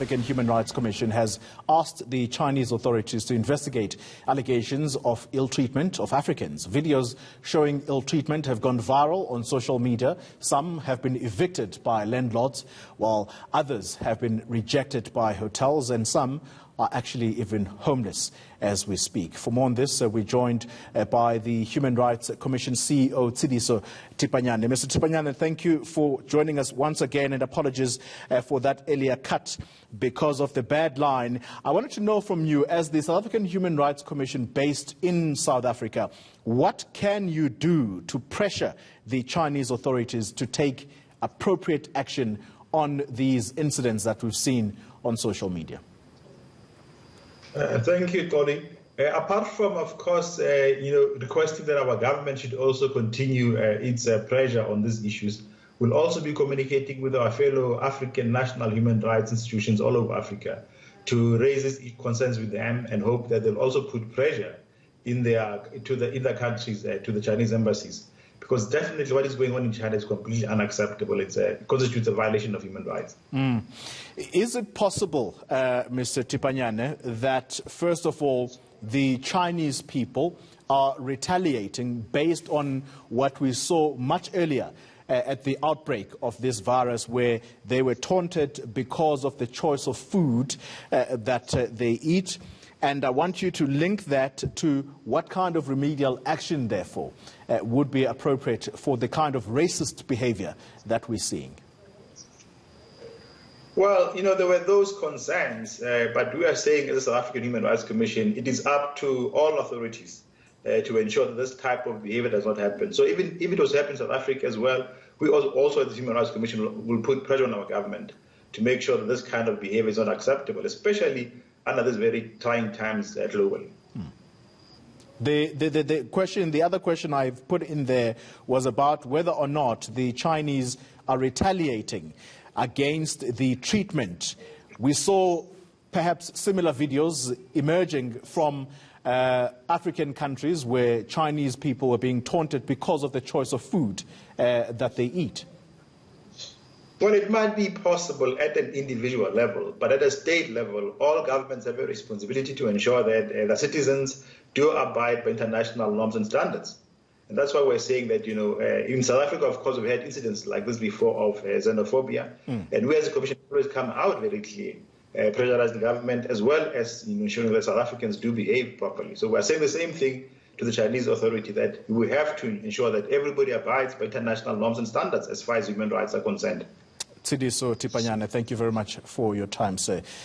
African Human Rights Commission has asked the Chinese authorities to investigate allegations of ill treatment of Africans. Videos showing ill treatment have gone viral on social media. Some have been evicted by landlords, while others have been rejected by hotels, and some are actually even homeless as we speak. For more on this, we're joined by the Human Rights Commission CEO, Tshediso Tipanyane. Mr. Tipanyane, thank you for joining us once again, and apologies for that earlier cut because of the bad line. I wanted to know from you, as the South African Human Rights Commission based in South Africa, what can you do to pressure the Chinese authorities to take appropriate action on these incidents that we've seen on social media? Thank you, Tony. Apart from, of course, requesting that our government should also continue its pressure on these issues, we'll also be communicating with our fellow African national human rights institutions all over Africa to raise these concerns with them and hope that they'll also put pressure in their countries, to the Chinese embassies. Because definitely what is going on in China is completely unacceptable. It constitutes a violation of human rights. Is it possible, Mr. Tipanyane, that first of all, the Chinese people are retaliating based on what we saw much earlier at the outbreak of this virus, where they were taunted because of the choice of food that they eat? And I want you to link that to what kind of remedial action, therefore, would be appropriate for the kind of racist behavior that we're seeing. Well, there were those concerns, but we are saying as the South African Human Rights Commission, it is up to all authorities to ensure that this type of behavior does not happen. So even if it was happening in South Africa as well, we also as the Human Rights Commission will put pressure on our government to make sure that this kind of behavior is not acceptable, especially under these very trying times globally. The other question I've put in there was about whether or not the Chinese are retaliating against the treatment. We saw perhaps similar videos emerging from African countries where Chinese people were being taunted because of the choice of food that they eat. Well, it might be possible at an individual level, but at a state level, all governments have a responsibility to ensure that the citizens do abide by international norms and standards. And that's why we're saying that, in South Africa, of course, we've had incidents like this before of xenophobia. And we as a commission always come out very clearly, pressurize the government, as well as ensuring that South Africans do behave properly. So we're saying the same thing to the Chinese authority, that we have to ensure that everybody abides by international norms and standards as far as human rights are concerned. Tshediso Tipanyane, thank you very much for your time, sir.